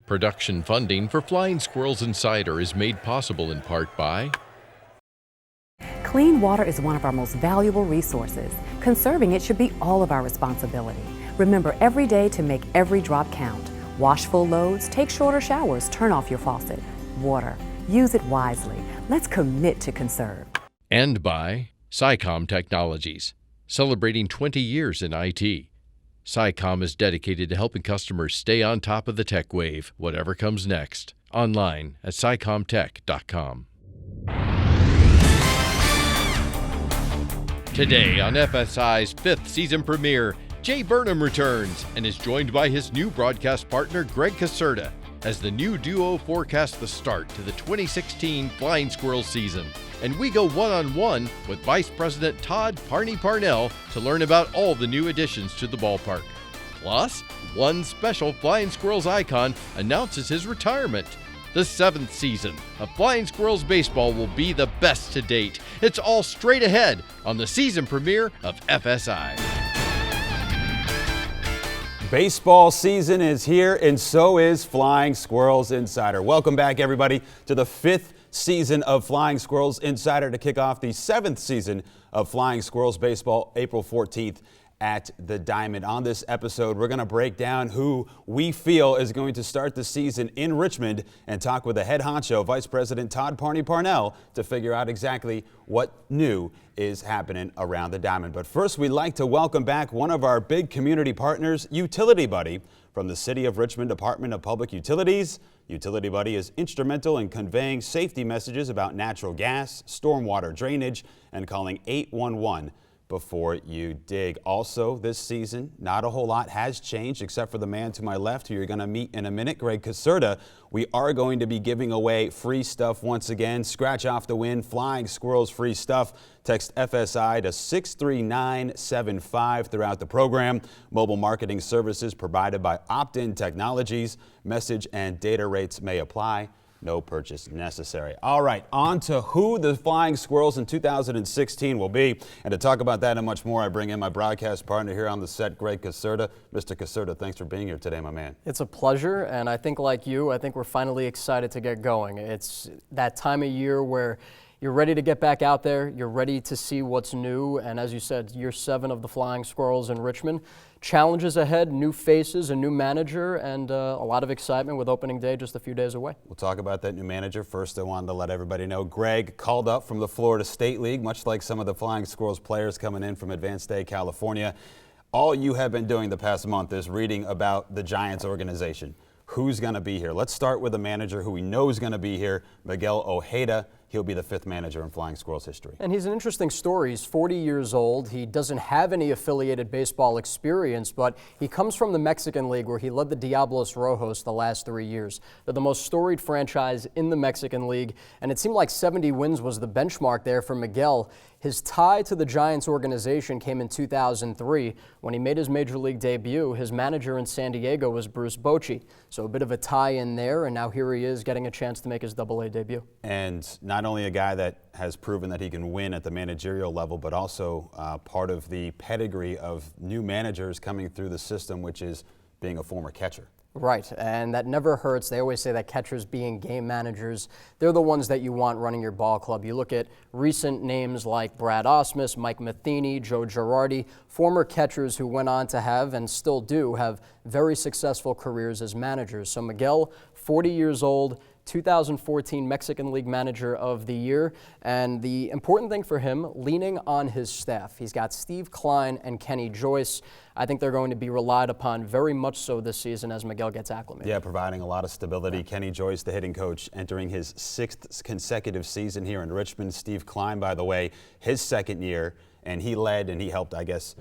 Production funding for Flying Squirrels Insider is made possible in part by Clean water is one of our most valuable resources. Conserving it should be all of our responsibility. Remember every day to make every drop count. Wash full loads, take shorter showers, turn off your faucet. Water, use it wisely. Let's commit to conserve. and by SciComm Technologies, celebrating 20 years in IT. SciComm is dedicated to helping customers stay on top of the tech wave, whatever comes next. Online at scicommtech.com. Today on FSI's 5th season premiere, Jay Burnham returns and is joined by his new broadcast partner, Gregg Caserta, as the new duo forecast the start to the 2016 Flying Squirrels season. And we go one-on-one with Vice President Todd Parnell to learn about all the new additions to the ballpark. Plus, one special Flying Squirrels icon announces his retirement. The 7th season of Flying Squirrels baseball will be the best to date. It's all straight ahead on the season premiere of FSI. Baseball season is here, and so is Flying Squirrels Insider. Welcome back, everybody, to the 5th season of Flying Squirrels Insider to kick off the 7th season of Flying Squirrels Baseball, April 14th. At the Diamond. On this episode, we're going to break down who we feel is going to start the season in Richmond and talk with the head honcho, Vice President Todd Parnell, to figure out exactly what new is happening around the Diamond. But first, we'd like to welcome back one of our big community partners, Utility Buddy, from the City of Richmond Department of Public Utilities. Utility Buddy is instrumental in conveying safety messages about natural gas, stormwater drainage, and calling 811 before you dig. Also this season, not a whole lot has changed except for the man to my left who you're going to meet in a minute, Gregg Caserta. We are going to be giving away free stuff once again. Scratch off the win, Flying Squirrels free stuff. Text FSI to 63975 throughout the program. Mobile marketing services provided by Opt-in Technologies. Message and data rates may apply. No purchase necessary. All right, on to who the Flying Squirrels in 2016 will be. And to talk about that and much more, I bring in my broadcast partner here on the set, Gregg Caserta. Mr. Caserta, thanks for being here today, my man. It's a pleasure, and I think like you, I think we're finally excited to get going. It's that time of year where you're ready to get back out there, you're ready to see what's new, and as you said, year 7 of the Flying Squirrels in Richmond. Challenges ahead, new faces, a new manager, and a lot of excitement with opening day just a few days away. We'll talk about that new manager. First, I wanted to let everybody know Gregg called up from the Florida State League, much like some of the Flying Squirrels players coming in from Advanced Day, California. All you have been doing the past month is reading about the Giants organization. Who's going to be here? Let's start with the manager who we know is going to be here, Miguel Ojeda. He'll be the 5th manager in Flying Squirrels history. And he's an interesting story. He's 40 years old. He doesn't have any affiliated baseball experience, but he comes from the Mexican League where he led the Diablos Rojos the last 3 years. They're the most storied franchise in the Mexican League, and it seemed like 70 wins was the benchmark there for Miguel. His tie to the Giants organization came in 2003 when he made his major league debut. His manager in San Diego was Bruce Bochy. So a bit of a tie in there, and now here he is getting a chance to make his Double-A debut. And not only a guy that has proven that he can win at the managerial level, but also part of the pedigree of new managers coming through the system, which is being a former catcher. Right, and that never hurts. They always say that catchers being game managers, they're the ones that you want running your ball club. You look at recent names like Brad Osmus, Mike Matheny, Joe Girardi, former catchers who went on to have and still do have very successful careers as managers. So Miguel, 40 years old, 2014 Mexican League Manager of the Year, and the important thing for him, leaning on his staff. He's got Steve Klein and Kenny Joyce. I think they're going to be relied upon very much so this season as Miguel gets acclimated. Yeah, providing a lot of stability. Yeah. Kenny Joyce, the hitting coach, entering his 6th consecutive season here in Richmond. Steve Klein, by the way, his 2nd year, and he led and he helped, I guess,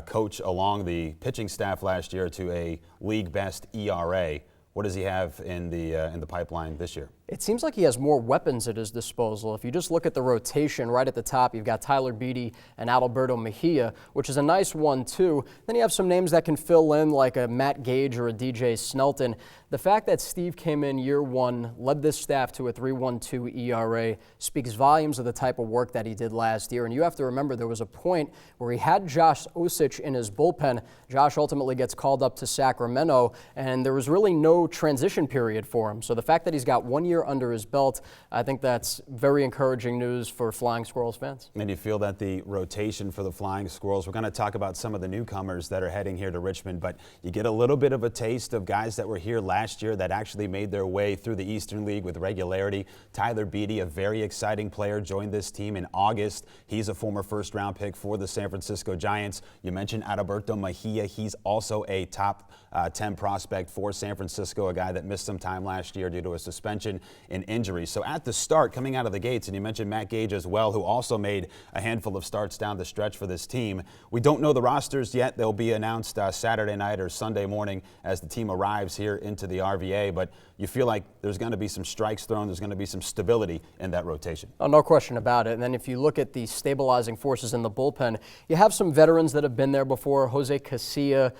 coach along the pitching staff last year to a league best ERA. What does he have in the pipeline this year? It seems like he has more weapons at his disposal. If you just look at the rotation right at the top, you've got Tyler Beede and Adalberto Mejia, which is a nice one too. Then you have some names that can fill in like a Matt Gage or a DJ Snelton. The fact that Steve came in year one, led this staff to a 3.12 ERA, speaks volumes of the type of work that he did last year. And you have to remember there was a point where he had Josh Osich in his bullpen. Josh ultimately gets called up to Sacramento, and there was really no transition period for him. So the fact that he's got 1 year under his belt, I think that's very encouraging news for Flying Squirrels fans. And you feel that the rotation for the Flying Squirrels, we're going to talk about some of the newcomers that are heading here to Richmond, but you get a little bit of a taste of guys that were here last year that actually made their way through the Eastern League with regularity. Tyler Beede, a very exciting player, joined this team in August. He's a former first-round pick for the San Francisco Giants. You mentioned Adalberto Mejia. He's also a top 10 prospect for San Francisco, a guy that missed some time last year due to a suspension and injury. So at the start, coming out of the gates, and you mentioned Matt Gage as well, who also made a handful of starts down the stretch for this team. We don't know the rosters yet. They'll be announced Saturday night or Sunday morning as the team arrives here into the RVA, but you feel like there's going to be some strikes thrown, there's going to be some stability in that rotation. Oh, no question about it. And then if you look at the stabilizing forces in the bullpen, you have some veterans that have been there before, Jose Casilla,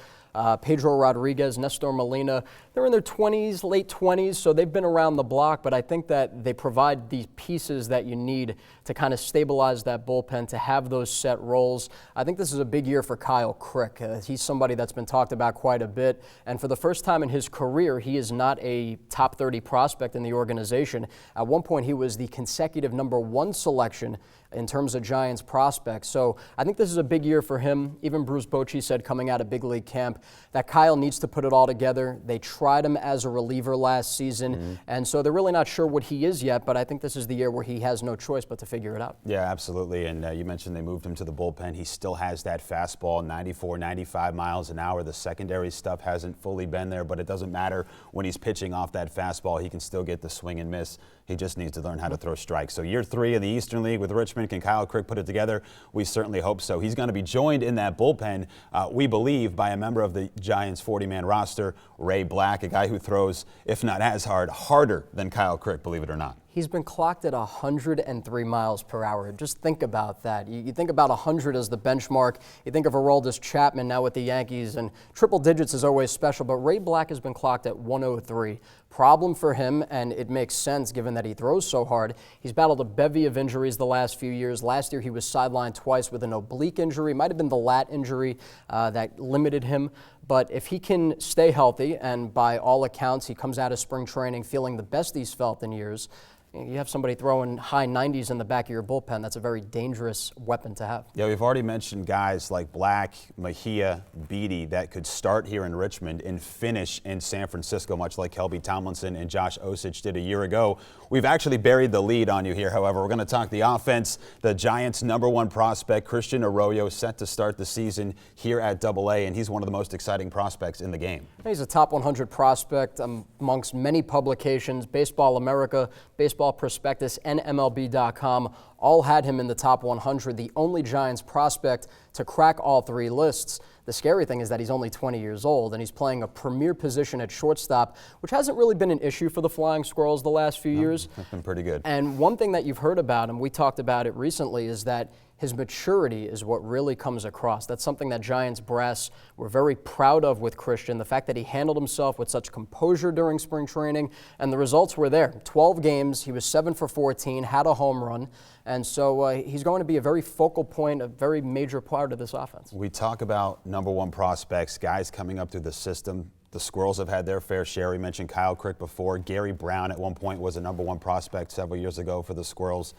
Pedro Rodriguez, Nestor Molina. They're in their 20s, late 20s, so they've been around the block, but I think that they provide these pieces that you need to kind of stabilize that bullpen, to have those set roles. I think this is a big year for Kyle Crick. He's somebody that's been talked about quite a bit, and for the first time in his career, he is not a top 30 prospect in the organization. At one point, he was the consecutive #1 selection in terms of Giants prospects. So I think this is a big year for him. Even Bruce Bochy said coming out of big league camp that Kyle needs to put it all together. They tried him as a reliever last season, and so they're really not sure what he is yet, but I think this is the year where he has no choice but to figure it out. Yeah, absolutely. And you mentioned they moved him to the bullpen. He still has that fastball, 94, 95 miles an hour. The secondary stuff hasn't fully been there, but it doesn't matter when he's pitching off that fastball. He can still get the swing and miss. He just needs to learn how to throw strikes. So year 3 of the Eastern League with Richmond. Can Kyle Crick put it together? We certainly hope so. He's going to be joined in that bullpen, we believe, by a member of the Giants' 40-man roster, Ray Black, a guy who throws, if not as hard, harder than Kyle Crick, believe it or not. He's been clocked at 103 miles per hour. Just think about that. You think about 100 as the benchmark. You think of Aroldis Chapman now with the Yankees, and triple digits is always special, but Ray Black has been clocked at 103. Problem for him, and it makes sense given that he throws so hard. He's battled a bevy of injuries the last few years. Last year he was sidelined twice with an oblique injury. Might have been the lat injury that limited him. But if he can stay healthy, and by all accounts he comes out of spring training feeling the best he's felt in years, you have somebody throwing high 90s in the back of your bullpen. That's a very dangerous weapon to have. Yeah, we've already mentioned guys like Black, Mejia, Beede that could start here in Richmond and finish in San Francisco, much like Kelby Tomlinson and Josh Osich did a year ago. We've actually buried the lead on you here, however. We're going to talk the offense. The Giants' #1 prospect, Christian Arroyo, set to start the season here at AA, and he's one of the most exciting prospects in the game. He's a top 100 prospect amongst many publications. Baseball America, Baseball Prospectus, and MLB.com all had him in the top 100, the only Giants prospect to crack all 3 lists. The scary thing is that he's only 20 years old, and he's playing a premier position at shortstop, which hasn't really been an issue for the Flying Squirrels the last few years. That's been pretty good. And one thing that you've heard about, and we talked about it recently, is that his maturity is what really comes across. That's something that Giants brass were very proud of with Christian, the fact that he handled himself with such composure during spring training, and the results were there. 12 games, he was 7 for 14, had a home run, and so he's going to be a very focal point, a very major part of this offense. We talk about #1 prospects, guys coming up through the system. The Squirrels have had their fair share. We mentioned Kyle Crick before. Gary Brown at one point was a #1 prospect several years ago for the Squirrels.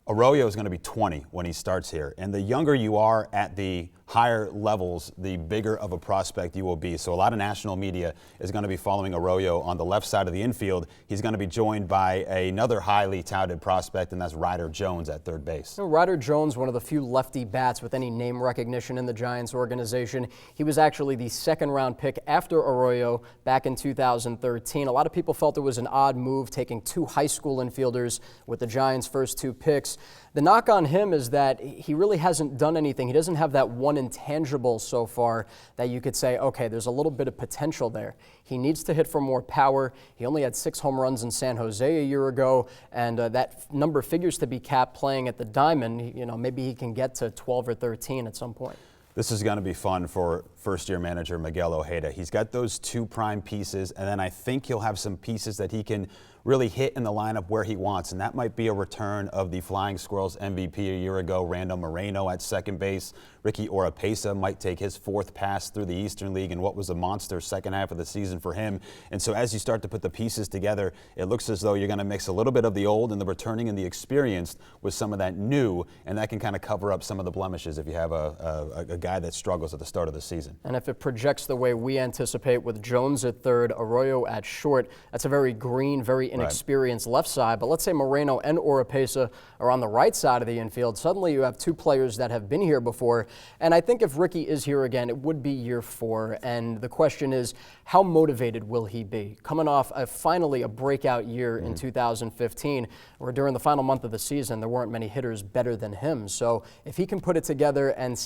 Arroyo is going to be 20 when he starts here, and the younger you are at the higher levels, the bigger of a prospect you will be. So a lot of national media is going to be following Arroyo on the left side of the infield. He's going to be joined by another highly touted prospect, and that's Ryder Jones at third base. Ryder Jones, one of the few lefty bats with any name recognition in the Giants organization. He was actually the second-round pick after Arroyo back in 2013. A lot of people felt it was an odd move taking 2 high school infielders with the Giants' first 2 picks. The knock on him is that he really hasn't done anything. He doesn't have that one intangible so far that you could say, okay, there's a little bit of potential there. He needs to hit for more power. He only had 6 home runs in San Jose a year ago, and that number figures to be capped playing at the Diamond. You know, maybe he can get to 12 or 13 at some point. This is going to be fun for first-year manager Miguel Ojeda. He's got those 2 prime pieces, and then I think he'll have some pieces that he can really hit in the lineup where he wants, and that might be a return of the Flying Squirrels MVP a year ago, Rando Moreno at second base. Ricky Oropesa might take his 4th pass through the Eastern League in what was a monster second half of the season for him. And so as you start to put the pieces together, it looks as though you're going to mix a little bit of the old and the returning and the experienced with some of that new, and that can kind of cover up some of the blemishes if you have a guy that struggles at the start of the season. And if it projects the way we anticipate with Jones at third, Arroyo at short, that's a very green, very inexperienced left side. But let's say Moreno and Oropesa are on the right side of the infield. Suddenly you have 2 players that have been here before. And I think if Ricky is here again, it would be year 4. And the question is, how motivated will he be? Coming off finally a breakout year in 2015, where during the final month of the season, there weren't many hitters better than him. So if he can put it together and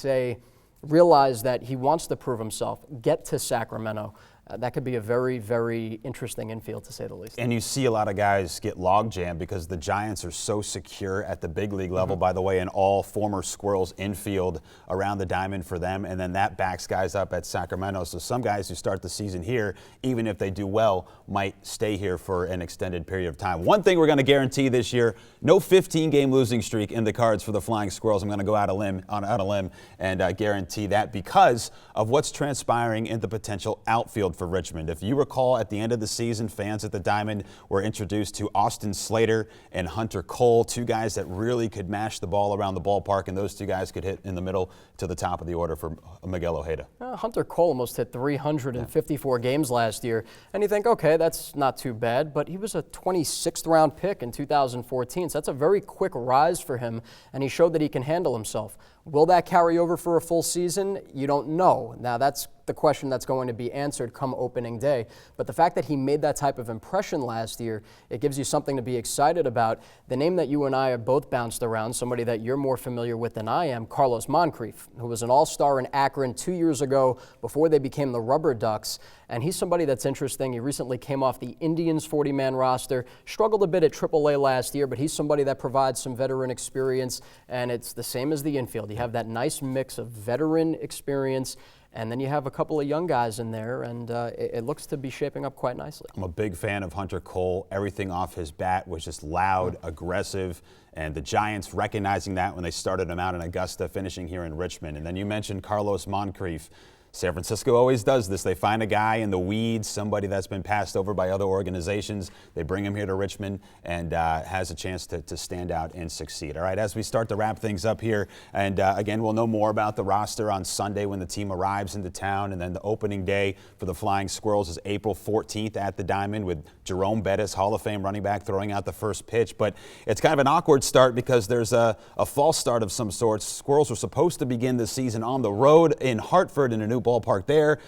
realize that he wants to prove himself, get to Sacramento, that could be a very, very interesting infield, to say the least. And you see a lot of guys get log jammed because the Giants are so secure at the big league level, by the way, and all former Squirrels infield around the diamond for them, and then that backs guys up at Sacramento. So some guys who start the season here, even if they do well, might stay here for an extended period of time. One thing we're going to guarantee this year, no 15-game losing streak in the cards for the Flying Squirrels. I'm going to go out on a limb and guarantee that because of what's transpiring in the potential outfield for Richmond. If you recall, at the end of the season, fans at the Diamond were introduced to Austin Slater and Hunter Cole, 2 guys that really could mash the ball around the ballpark, and those 2 guys could hit in the middle to the top of the order for Miguel Ojeda. Hunter Cole almost hit 354 games last year, and you think, okay, that's not too bad, but he was a 26th round pick in 2014, so that's a very quick rise for him, and he showed that he can handle himself. Will that carry over for a full season? You don't know. Now, that's the question that's going to be answered come opening day. But the fact that he made that type of impression last year, it gives you something to be excited about. The name that you and I have both bounced around, somebody that you're more familiar with than I am, Carlos Moncrief, who was an all-star in Akron 2 years ago before they became the Rubber Ducks. And he's somebody that's interesting. He recently came off the Indians 40-man roster, struggled a bit at AAA last year, but he's somebody that provides some veteran experience, and it's the same as the infield. You have that nice mix of veteran experience, and then you have a couple of young guys in there, and it looks to be shaping up quite nicely. I'm a big fan of Hunter Cole. Everything off his bat was just loud, aggressive, and the Giants recognizing that when they started him out in Augusta, finishing here in Richmond. And then you mentioned Carlos Moncrief. San Francisco always does this. They find a guy in the weeds, somebody that's been passed over by other organizations. They bring him here to Richmond and has a chance to stand out and succeed. All right, as we start to wrap things up here, and again, we'll know more about the roster on Sunday when the team arrives into town, and then the opening day for the Flying Squirrels is April 14th at the Diamond with Jerome Bettis, Hall of Fame running back, throwing out the first pitch. But it's kind of an awkward start because there's a false start of some sorts. Squirrels were supposed to begin the season on the road in Hartford in a new ballpark there.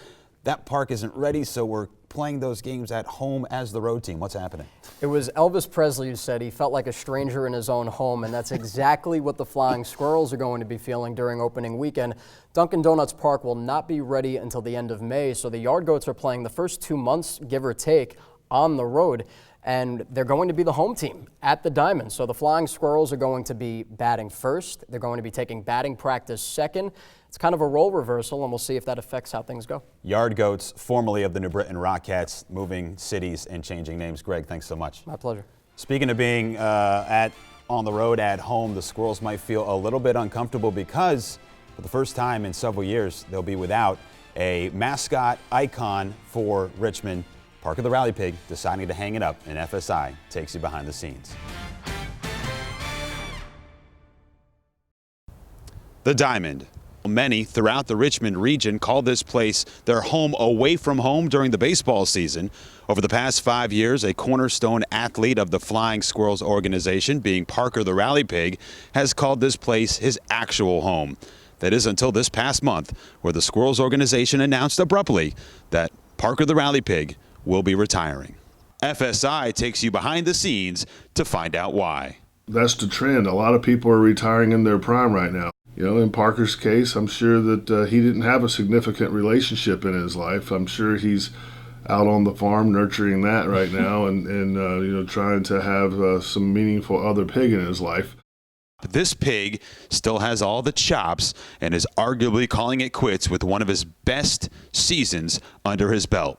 That park isn't ready, so we're playing those games at home as the road team. What's happening? It was Elvis Presley who said he felt like a stranger in his own home, and that's exactly what the Flying Squirrels are going to be feeling during opening weekend. Dunkin' Donuts Park will not be ready until the end of May, so the Yard Goats are playing the first 2 months, give or take, on the road. And they're going to be the home team at the Diamond. So the Flying Squirrels are going to be batting first. They're going to be taking batting practice second. It's kind of a role reversal, and we'll see if that affects how things go. Yard Goats, formerly of the New Britain Rockettes, moving cities and changing names. Greg, thanks so much. My pleasure. Speaking of being on the road at home, the Squirrels might feel a little bit uncomfortable because for the first time in several years, they'll be without a mascot icon for Richmond. Parker the Rally Pig deciding to hang it up, and FSI takes you behind the scenes. The Diamond. Many throughout the Richmond region call this place their home away from home during the baseball season. Over the past 5 years, a cornerstone athlete of the Flying Squirrels organization, being Parker the Rally Pig, has called this place his actual home. That is until this past month, where the Squirrels organization announced abruptly that Parker the Rally Pig will be retiring. FSI takes you behind the scenes to find out why. That's the trend. A lot of people are retiring in their prime right now. In Parker's case, I'm sure that he didn't have a significant relationship in his life. I'm sure he's out on the farm nurturing that right now and trying to have some meaningful other pig in his life. This pig still has all the chops and is arguably calling it quits with one of his best seasons under his belt.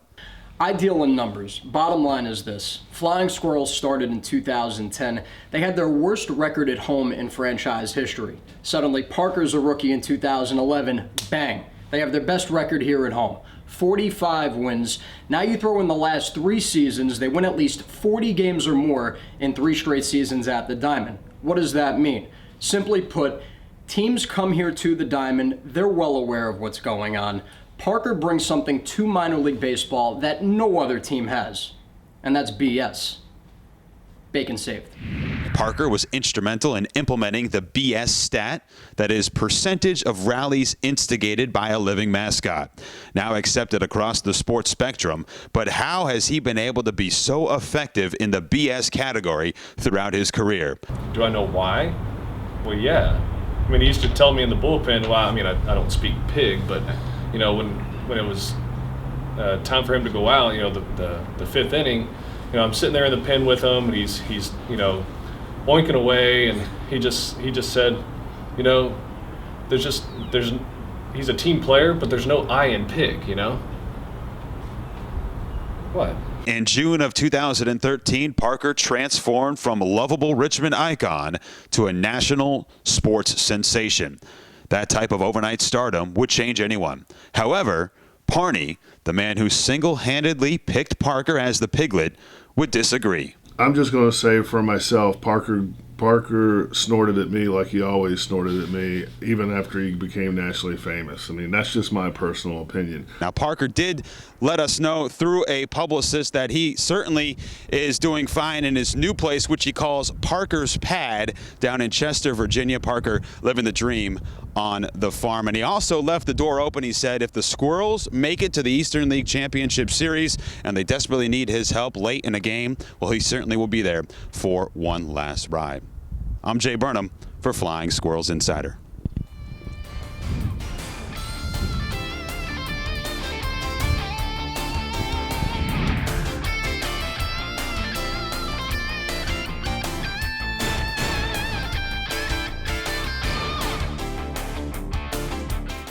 I deal in numbers. Bottom line is this. Flying Squirrels started in 2010. They had their worst record at home in franchise history. Suddenly, Parker's a rookie in 2011. Bang. They have their best record here at home. 45 wins. Now you throw in the last 3 seasons, they win at least 40 games or more in 3 straight seasons at the Diamond. What does that mean? Simply put, teams come here to the Diamond, they're well aware of what's going on. Parker brings something to minor league baseball that no other team has, and that's BS. Bacon saved. Parker was instrumental in implementing the BS stat, that is, percentage of rallies instigated by a living mascot, now accepted across the sports spectrum. But how has he been able to be so effective in the BS category throughout his career? Do I know why? Well, yeah. I mean, he used to tell me in the bullpen, well, I mean, I don't speak pig, but, when it was time for him to go out, the 5th inning, I'm sitting there in the pen with him, and he's boinking away, and he just said, he's a team player, but there's no I in pig, What? In June of 2013, Parker transformed from a lovable Richmond icon to a national sports sensation. That type of overnight stardom would change anyone. However, Parney, the man who single-handedly picked Parker as the piglet, would disagree. I'm just going to say for myself, Parker snorted at me like he always snorted at me, even after he became nationally famous. I mean, that's just my personal opinion. Now, Parker did let us know through a publicist that he certainly is doing fine in his new place, which he calls Parker's Pad, down in Chester, Virginia. Parker living the dream on the farm. And he also left the door open. He said if the Squirrels make it to the Eastern League Championship Series and they desperately need his help late in a game, well, he certainly will be there for one last ride. I'm Jay Burnham for Flying Squirrels Insider.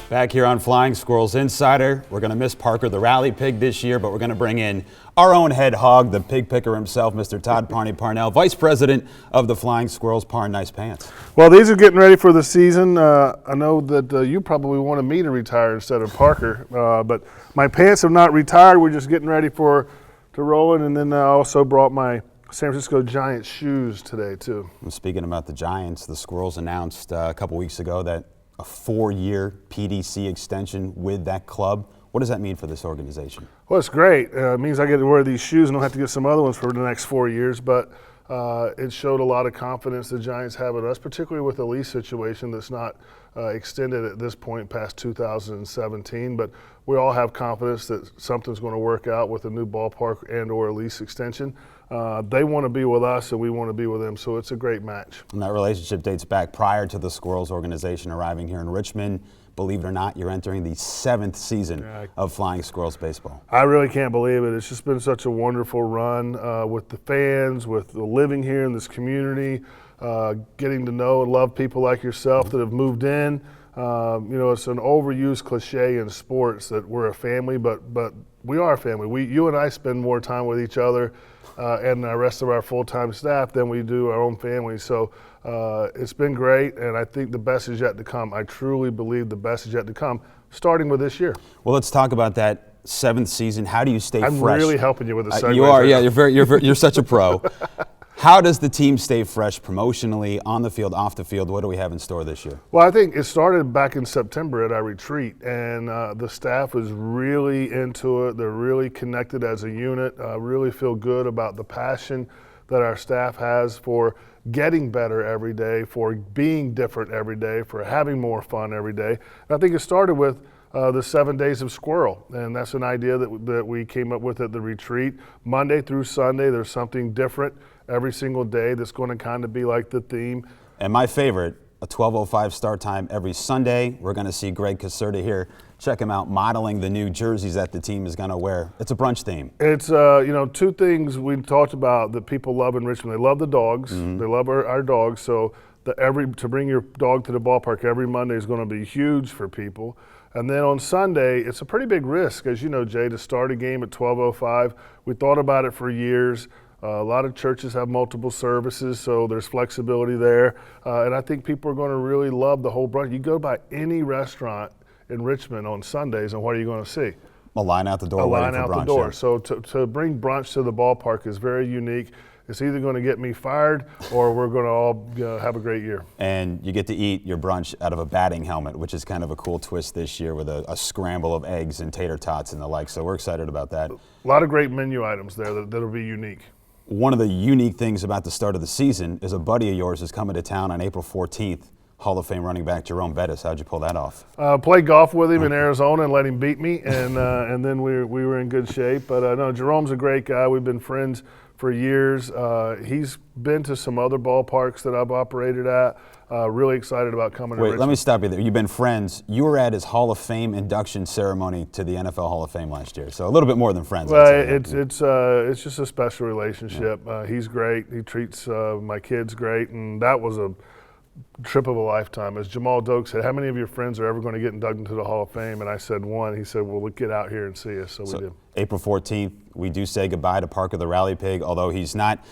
Back here on Flying Squirrels Insider, we're going to miss Parker the rally pig this year, but we're going to bring in our own head hog, the pig picker himself, Mr. Todd Parnell, Vice President of the Flying Squirrels. Parn, nice pants. Well, these are getting ready for the season. I know that you probably wanted me to retire instead of Parker, but my pants have not retired. We're just getting ready to roll in, and then I also brought my San Francisco Giants shoes today, too. And speaking about the Giants, the Squirrels announced a couple weeks ago that a 4-year PDC extension with that club. What does that mean for this organization? Well, it's great. It means I get to wear these shoes and don't have to get some other ones for the next 4 years, but it showed a lot of confidence the Giants have in us, particularly with the lease situation that's not extended at this point past 2017, but we all have confidence that something's going to work out with a new ballpark and or a lease extension. They want to be with us and we want to be with them, so it's a great match. And that relationship dates back prior to the Squirrels organization arriving here in Richmond. Believe it or not, you're entering the 7th season of Flying Squirrels baseball. I really can't believe it. It's just been such a wonderful run with the fans, with the living here in this community, getting to know and love people like yourself that have moved in. It's an overused cliche in sports that we're a family, but we are a family. You and I spend more time with each other and the rest of our full-time staff than we do our own family. So it's been great, and I think the best is yet to come. I truly believe the best is yet to come, starting with this year. Well, let's talk about that 7th season. How do you stay fresh? I'm really helping you with the segue. You are, yeah. You're such a pro. How does the team stay fresh promotionally, on the field, off the field? What do we have in store this year? Well, I think it started back in September at our retreat, and the staff was really into it. They're really connected as a unit, really feel good about the passion that our staff has for getting better every day, for being different every day, for having more fun every day. And I think it started with the 7 days of squirrel. And that's an idea that we came up with at the retreat. Monday through Sunday, there's something different every single day that's going to kind of be like the theme. And my favorite, a 12:05 start time every Sunday. We're going to see Gregg Caserta here. Check him out modeling the new jerseys that the team is going to wear. It's a brunch theme. It's, two things we talked about that people love in Richmond. They love the dogs. They love our dogs. So to bring your dog to the ballpark every Monday is going to be huge for people. And then on Sunday, it's a pretty big risk, as you know, Jay, to start a game at 12:05. We thought about it for years. A lot of churches have multiple services, so there's flexibility there. And I think people are going to really love the whole brunch. You go by any restaurant in Richmond on Sundays, and what are you going to see? A line out the door. A line out the door. Yeah. So to bring brunch to the ballpark is very unique. It's either going to get me fired or we're going to all have a great year. And you get to eat your brunch out of a batting helmet, which is kind of a cool twist this year with a scramble of eggs and tater tots and the like. So we're excited about that. A lot of great menu items there that'll be unique. One of the unique things about the start of the season is a buddy of yours is coming to town on April 14th. Hall of Fame running back Jerome Bettis. How'd you pull that off? Played golf with him in Arizona and let him beat me, and then we were in good shape. But no, Jerome's a great guy. We've been friends for years. He's been to some other ballparks that I've operated at. Really excited about coming to Richmond. Wait, let me stop you there. You've been friends. You were at his Hall of Fame induction ceremony to the NFL Hall of Fame last year, so a little bit more than friends. Well, it's just a special relationship. He's great. He treats my kids great, and that was a trip of a lifetime. As Jamal Doak said, how many of your friends are ever going to get inducted into the Hall of Fame? And I said one. He said, well, get out here and see us. So we did. April 14th, we do say goodbye to Parker the Rally Pig, although he's not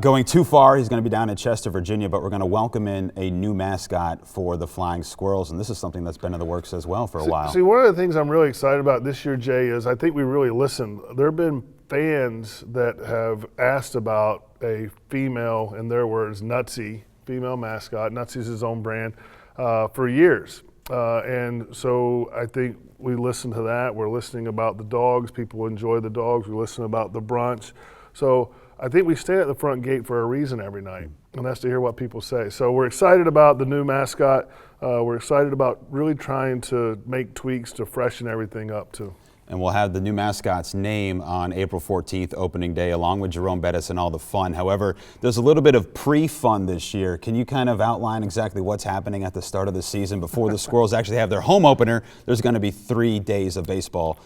going too far. He's going to be down in Chester, Virginia, but we're going to welcome in a new mascot for the Flying Squirrels, and this is something that's been in the works as well for a while. See, one of the things I'm really excited about this year, Jay, is I think we really listened. There have been fans that have asked about a female, in their words, Nutsy, female mascot. Nutsy's his own brand for years. And so I think we listen to that. We're listening about the dogs. People enjoy the dogs. We listen about the brunch. So I think we stay at the front gate for a reason every night, and that's to hear what people say. So we're excited about the new mascot. We're excited about really trying to make tweaks to freshen everything up too. And we'll have the new mascot's name on April 14th, opening day, along with Jerome Bettis and all the fun. However, there's a little bit of pre-fun this year. Can you kind of outline exactly what's happening at the start of the season before the Squirrels actually have their home opener? There's going to be 3 days of baseball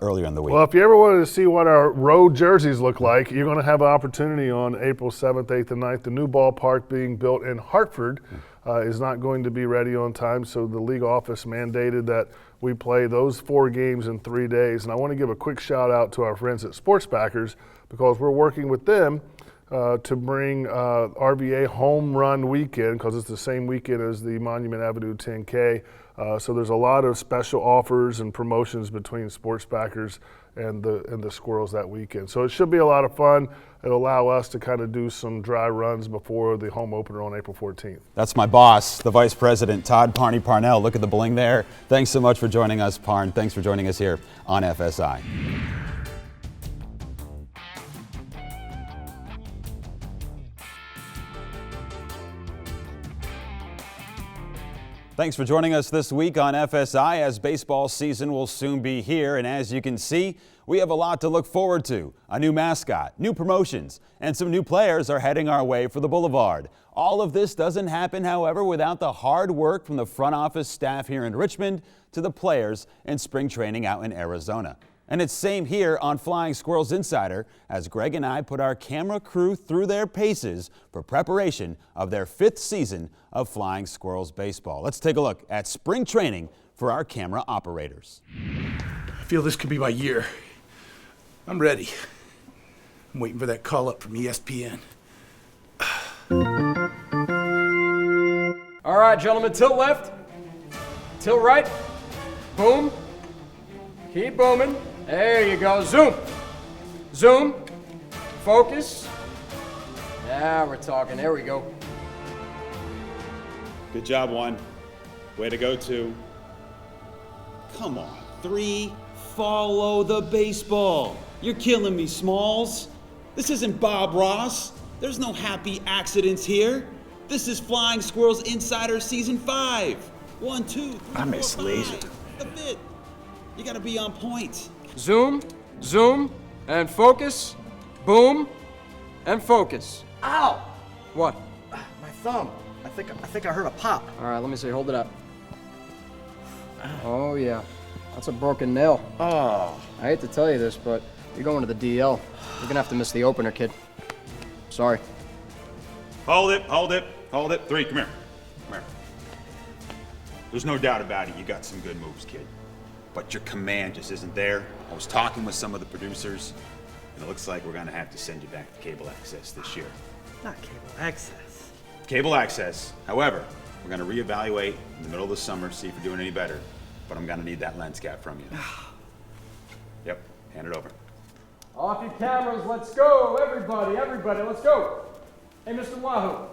earlier in the week. Well, if you ever wanted to see what our road jerseys look like, you're going to have an opportunity on April 7th, 8th, and 9th. The new ballpark being built in Hartford is not going to be ready on time, so the league office mandated that we play those 4 games in 3 days. And I want to give a quick shout out to our friends at Sports Backers, because we're working with them to bring RVA Home Run Weekend, because it's the same weekend as the Monument Avenue 10K. So there's a lot of special offers and promotions between Sports Backers and the Squirrels that weekend. So it should be a lot of fun. It'll allow us to kind of do some dry runs before the home opener on April 14th. That's my boss, the Vice President, Todd Parnell. Look at the bling there. Thanks so much for joining us, Parn. Thanks for joining us here on FSI. Thanks for joining us this week on FSI, as baseball season will soon be here. And as you can see, we have a lot to look forward to. A new mascot, new promotions, and some new players are heading our way for the Boulevard. All of this doesn't happen, however, without the hard work from the front office staff here in Richmond to the players in spring training out in Arizona. And it's same here on Flying Squirrels Insider, as Gregg and I put our camera crew through their paces for preparation of their 5th season of Flying Squirrels baseball. Let's take a look at spring training for our camera operators. I feel this could be my year. I'm ready. I'm waiting for that call up from ESPN. All right, gentlemen, tilt left, tilt right, boom, keep booming. There you go, zoom, zoom, focus. Now we're talking, there we go. Good job, 1. Way to go, 2. Come on, 3. Follow the baseball. You're killing me, Smalls. This isn't Bob Ross. There's no happy accidents here. This is Flying Squirrels Insider Season 5. 1, 2, 3, I miss 4, laser. 5. the vid. You gotta be on point. Zoom, zoom, and focus. Boom, and focus. Ow! What? My thumb. I think I heard a pop. All right, let me see. Hold it up. Oh, yeah. That's a broken nail. Oh. I hate to tell you this, but you're going to the DL. You're gonna have to miss the opener, kid. Sorry. Hold it. 3, come here. There's no doubt about it, you got some good moves, kid. But your command just isn't there. I was talking with some of the producers, and it looks like we're gonna have to send you back to cable access this year. Not cable access. Cable access. However, we're gonna reevaluate in the middle of the summer, see if we're doing any better. But I'm gonna need that lens cap from you. Yep, hand it over. Off your cameras, let's go. Everybody, let's go. Hey, Mr. Wahoo.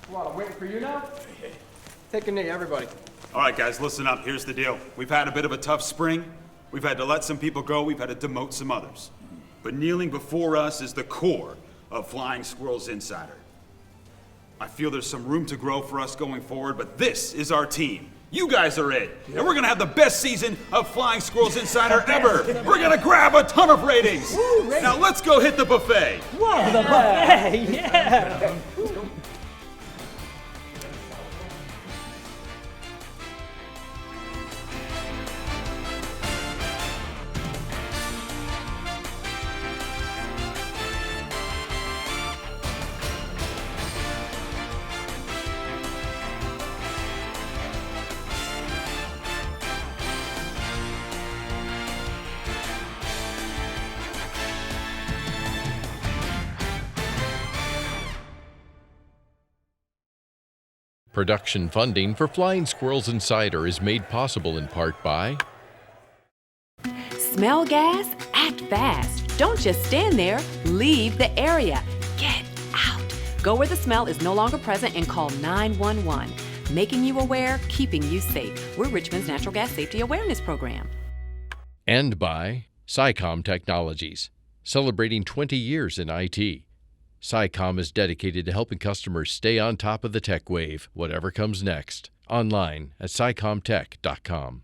What, I'm waiting for you now? Take a knee, everybody. All right, guys, listen up. Here's the deal. We've had a bit of a tough spring. We've had to let some people go. We've had to demote some others. But kneeling before us is the core of Flying Squirrels Insider. I feel there's some room to grow for us going forward, but this is our team. You guys are it. And we're going to have the best season of Flying Squirrels Insider ever. We're going to grab a ton of ratings. Now let's go hit the buffet. Whoa, the buffet, yeah. Production funding for Flying Squirrels Insider is made possible in part by Smell gas? Act fast. Don't just stand there. Leave the area. Get out. Go where the smell is no longer present and call 911. Making you aware, keeping you safe. We're Richmond's Natural Gas Safety Awareness Program. and by SciComm Technologies, celebrating 20 years in IT. SciComm is dedicated to helping customers stay on top of the tech wave, whatever comes next. Online at scicommtech.com.